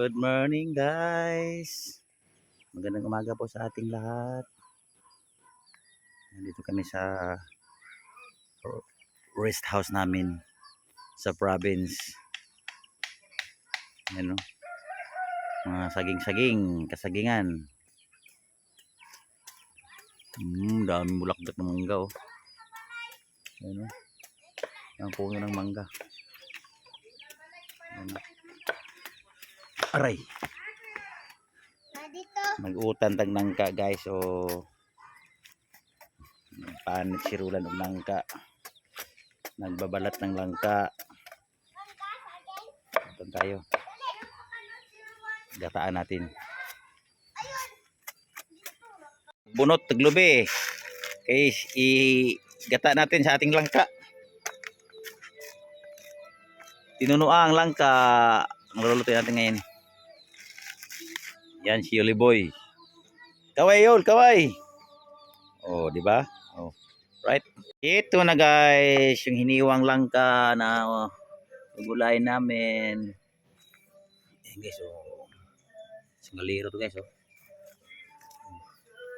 Good morning guys. Magandang umaga po sa ating lahat. Nandito kami sa rest house namin sa province. Ano? Mga saging-saging, kasagingan. Daming bulaklak ng mangga oh. Ano? Ang puno ng mangga. Ano? Aray. Mag-utan tag nangka guys o panit sirulan og nangka. Nagbabalat ng langka. Utan tayo. Gataan natin. Bunot taglubi. Okay, i-gata natin sa ating langka. Tinunuang langka ang lulutuin natin ngayon. Yan si Yoli Boy. Kaway yol, kaway. Oh, di ba? Oh. Right. Ito na guys, yung hiniwang langka na gulay namin. Ayan guys, oh. Singaliro to guys, oh.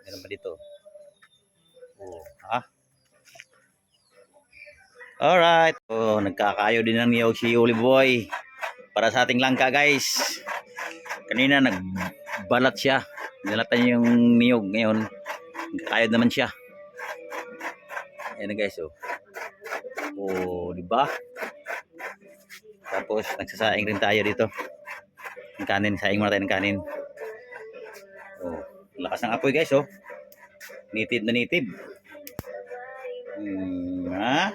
Meron pa dito. Oh, ha? Alright. Oh, nagkakayo din ng niyog si Yoli Boy. Para sa ating langka guys. Kanina nagbalat siya. Nilatan yung niyog ngayon. Nagkakayod naman siya. Ayan na guys, oh. Oh, di ba? Tapos nagsasaing rin tayo dito. Ng kanin, saing muna tayo ng kanin. Oh, lakas ng apoy guys, oh. Nitib na nitib. Ha?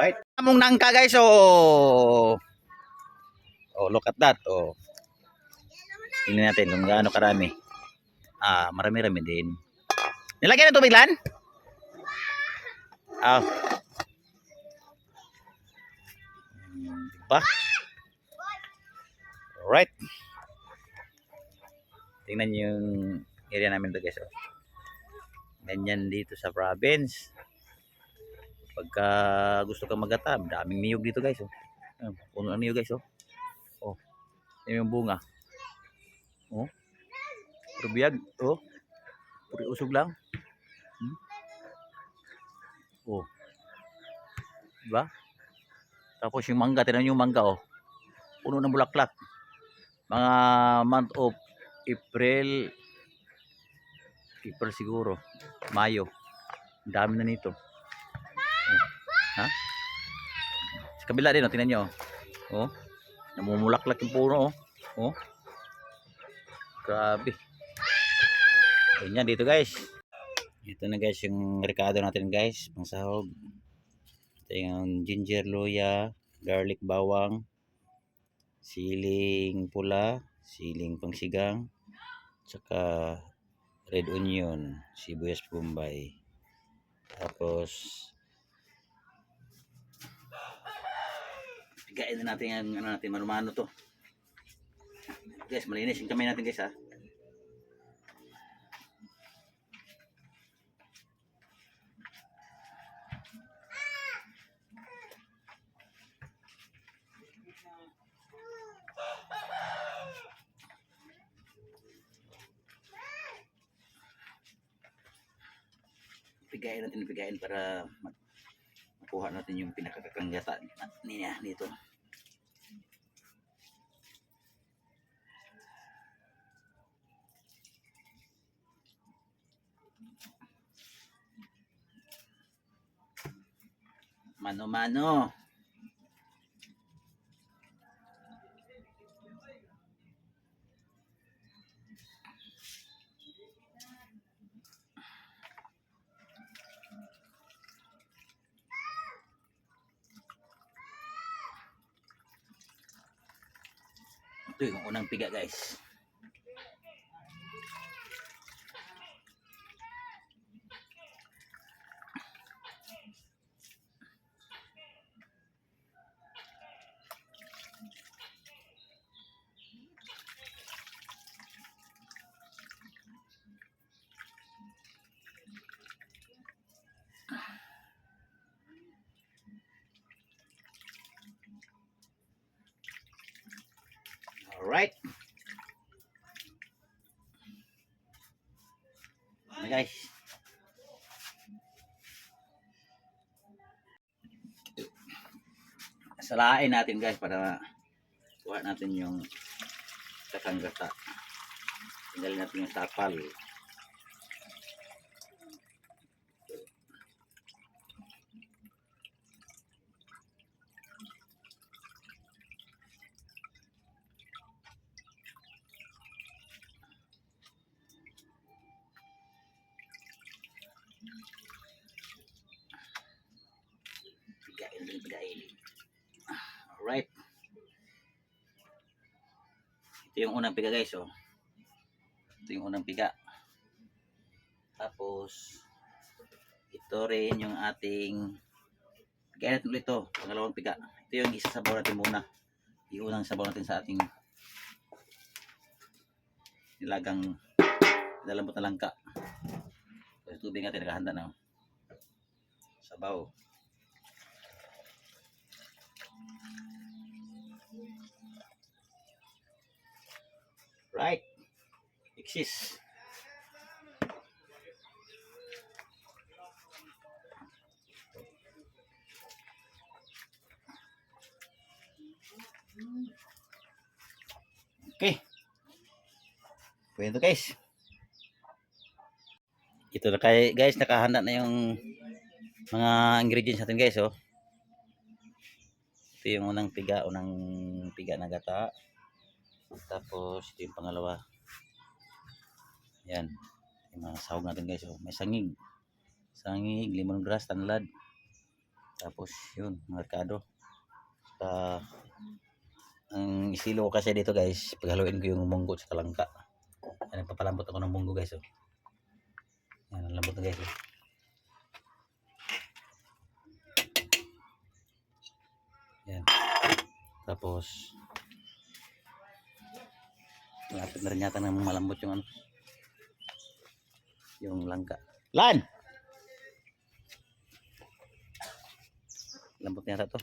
Right. Among nangka guys, oh. Oh, look at that, oh. Tingnan natin kung gaano karami. Ah, marami-rami din. Nilagyan ng tubig lan? Ah. Diba? Right. Tingnan yung area namin to guys, oh. Ganyan dito sa province. Pagka gusto kang magatab, daming niyog dito guys, oh. Puno ng niyog guys, oh. Oh. Yan yung bunga. Oh. Puro biyag, oh. Puro usog lang. Oh. Diba? Tapos yung mangga, tingnan yung mangga, oh. Puno ng bulaklak. Mga month of April siguro. Mayo. Ang dami na nito. Oh. Ha? Sa kabila din, oh. Tingnan nyo, oh. Oh. Namumulaklak yung puno, oh. Oh. Grabe. Ganyan dito guys. Ito na guys yung rekado natin guys. Pang sahog. Ito yung ginger, luya, garlic, bawang, siling pula, siling pangsigang, tsaka red onion, sibuyas bombay. Tapos pigain na natin yung ano natin, manumano to. Guys, malinis yung kamay natin guys, ha. Pigain para makuha natin yung pinakakakanggata niya dito. Mano-mano. Ito yung unang piga guys. Salain natin guys para kuha natin yung kasanggata. Tinggalin natin yung tapal. Pigain. Alright. Ito yung unang piga guys, oh. Ito yung unang piga. Tapos ito rin yung ating pigain natin ulit ito, pangalawang piga. Ito yung isasabaw natin muna. Yung unang sabaw natin sa ating nilagang nalambot na langka. So, tubig natin nakahanda na. Sabaw. Right. Exist. Okay. Pwede to guys. Ito na kay guys, nakahanda na yung mga ingredients natin guys, oh. Ito yung unang piga na gata. Tapos ito yung pangalawa. Yan. Yung mga sahog natin guys, oh. May sangig, lemongrass, tanlad. Tapos yun, mga ricado. Ang estilo ko kasi dito guys, paghaluin ko yung munggo sa langka. Yan, nagpapalambot ako ng munggo guys, oh. Yan, ang lambot na guys, oh. Yan. Tapos malapit na rin yata ng malambot yung ano, yung langka. Lan! Lambot na yata to.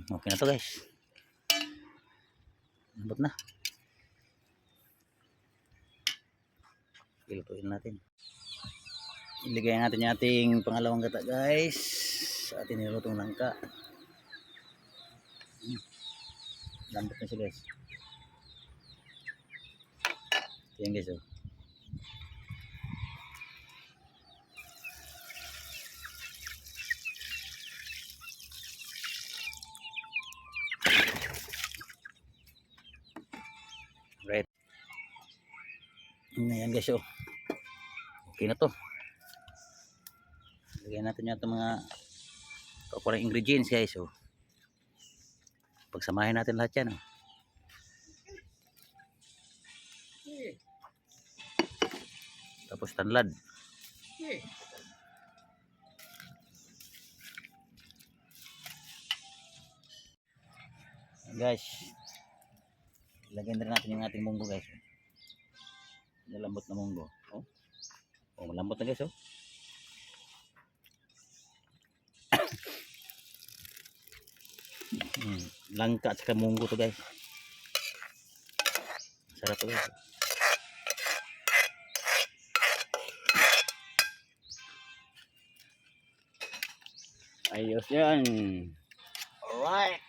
Okay na to guys. Lambot na. Ilutuin natin. Iligay natin yung ating pangalawang gata guys sa ating nilutong langka. Lambot na siya guys. Yan guys, oh. Right. Ayan guys, oh. Okay na to. Lagyan natin yung itong mga kaparang ingredients guys, oh. Pagsamahin natin lahat yan, oh. Tapos tanlad. Guys, ilagay na rin natin yung ating munggo guys. Malambot na munggo. Oh, oh, malambot na guys, oh. Langka at saka munggo to guys. Sarap to guys. Ayos yan. Alright.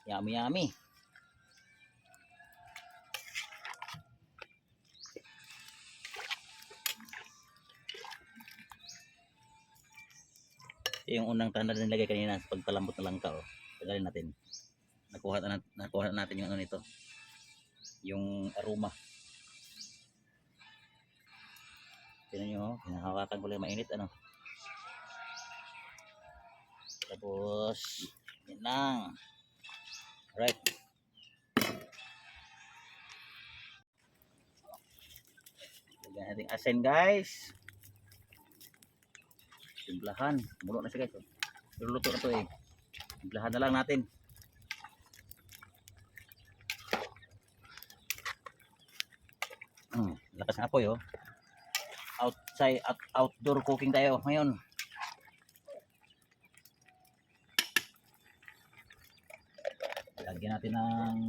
Yummy yummy. Yung unang tanda na nilagay kanina sa pagpalambot na langka, oh. Tagalin natin. Nakuha natin yung ano nito. Yung aroma. Tingnan nyo, oh. Hinahawakan ko lang mainit, ano. Tapos yan lang. Alright. Lagyan natin asin guys. Timplahan. Mulo na siya guys, oh. Luluto na to eh. Timplahan na lang natin. Lakas ng apoy, oh. Out. outside at outdoor cooking tayo ngayon. Lagyan natin ng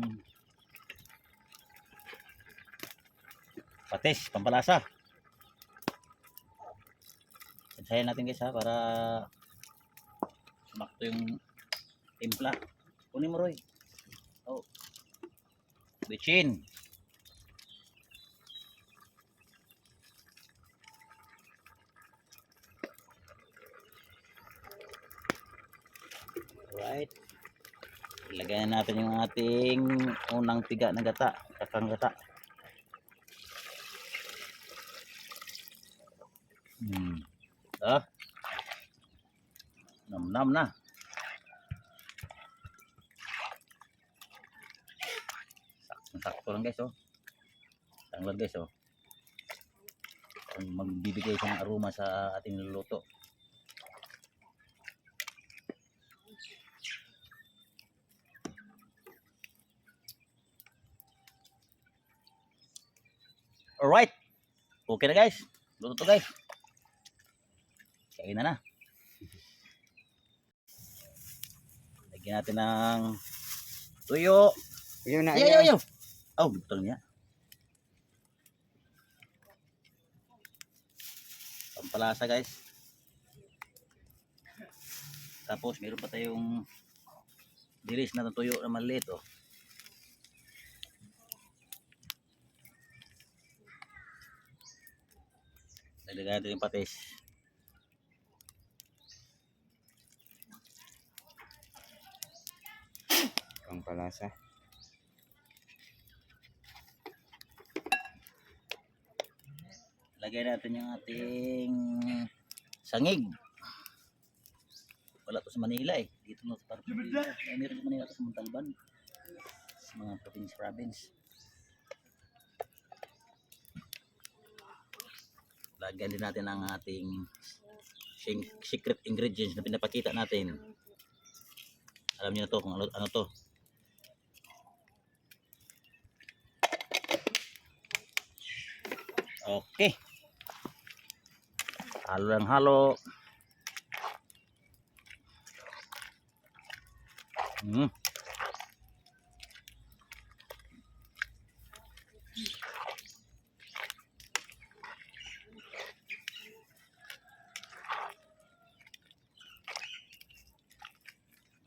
patis, pampalasa. Sansayan natin guys ha, para sumakto yung timpla. Kunin mo Roy. Oh. Bitchin. Alright. Ilagay na natin yung ating unang piga na gata, kakang gata. Nam-nam na. Sakto lang guys oh. Tanggal guys oh. Magbibigay siya ng aroma sa ating niluluto. Alright. Okay na guys. Luto to guys. Kain na. Lagyan natin ng tuyo. Iyo na. Yo. Oh, betul niya. Pampalasa guys. Tapos meron pa tayong dilis na tuyo na maliit oh. Lagyan natin yung patis. Pampalasa. Lagyan natin yung ating sangig. Wala to sa Manila eh. Dito na sa Manila. Meron sa Manila to sa Montalban. Sa mga province. Lagyan din natin ang ating secret ingredients na pinapakita natin. Alam niyo na to kung ano to. Okay. Halo lang halo.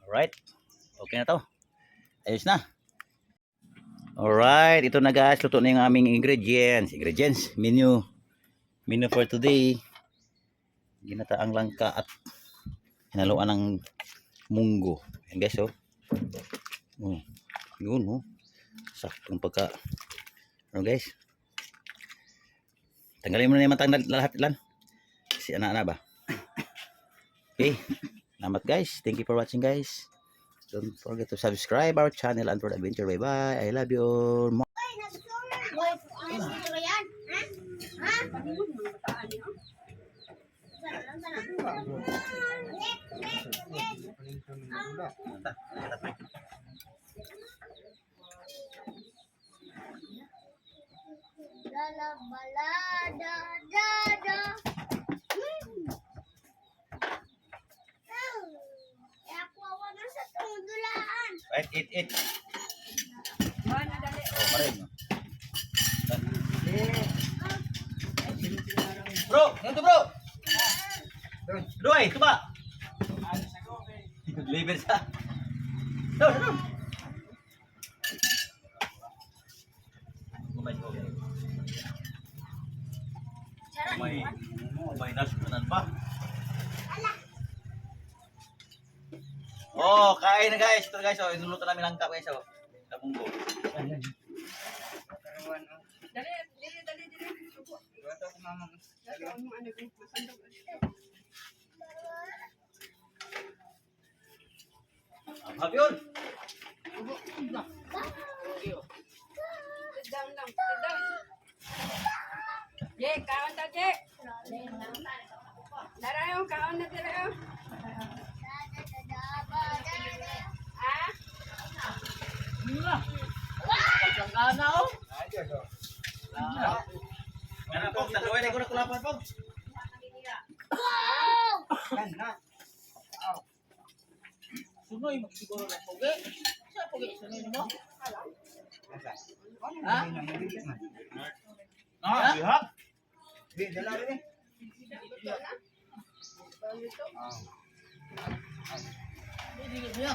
Alright. Okay na to. Ayos na. Alright. Ito na guys. Luto na yung aming ingredients. Menu for today. Ginataang langka at hinaluan ng munggo. Ayan guys oh. Yun oh. Saktong pagka. Ano guys. Tanggalin mo na yung matang lahat lan. Si anak-anak ba? Okay. Salamat guys. Thank you for watching guys. Don't forget to subscribe our channel and for the adventure. Bye bye. I love you all. Eat. Oh, marin. Bro, ganito bro. Roy, ito ba? Liver sa. No. May nasunan pa. Oh, kain na guys. Ito guys, oh, inuluto namin langka guys, oh. Tabunggo. Dali. Ito ko mamang. Ang yun. Sit down lang. Ye, kaon ta, Je. Darayo, kaon na darayo. Ah? Ang gana, oh. Ayos oh. Ano po, taluin na ko na kulapan po. Yan na. Sunoy magsiguro na pogi. Sa pogi sunoy mo? Nasa? Ha? Ah, bihak. Di, dala rin eh. Hindi niya.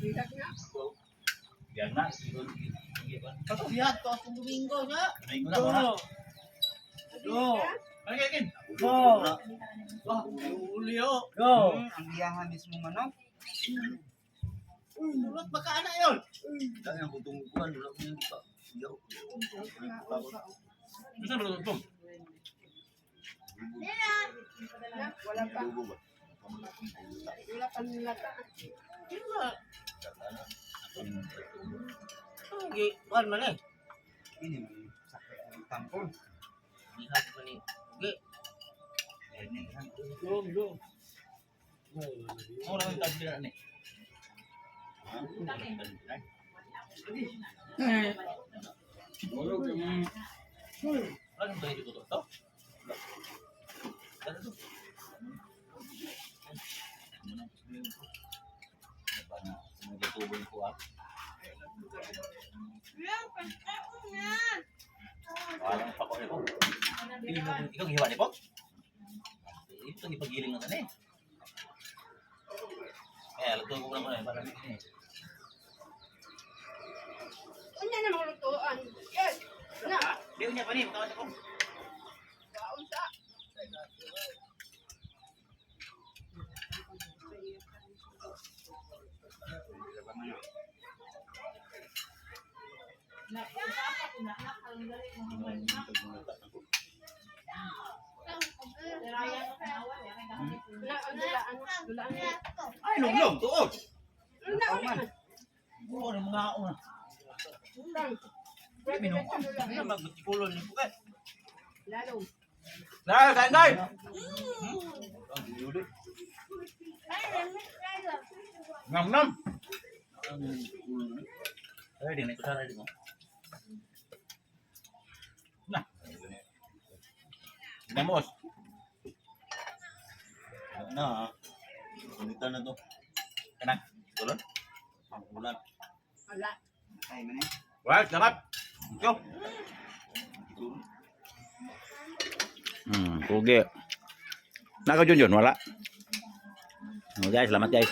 Bigat nga. Biar na. Pagbiyak to sa Domingo nga. Domingo na muna. Go. Pagkakin. Go. Julio. Go. Ang iyahan mismo manok. Dulot baka ana yun. Dahil ang kutungkuan, wala ko yung pa. Gusto mo ito? Wala pa. Wala pa nilata. Hindi, buwan man eh. Ini man sakit ang tampon. Lihat pa ni. Hindi. Go. Ako lang yung tabi na ni. Ano ba ito to? Ano to? Nagtutubo ko ah. Walang pa ko ito. Ikaw hiwa ni po? Ito ang ipagiling na eh. Kaya lutuin ko na para hindi eh. Unya na mga lutuan. Yes. Na. Di niya pa ni, makawan ko. Kaunsa. Na ang dulaan. Ay, nung tuod. Na ulit. Oo, ng mga una. Minum. Ano magtikulo ni Pukat? Lalo. Dai, dai, dai. Ngam. Ay, di na ito sana dito. Nah. Damos. Na. Unitan na to. Kanang, tulon. Ang ulan. Wala. Ay man eh. Wah, sarap. Ito. Kugi. Naka Junjun, wala. Guys, selamat guys.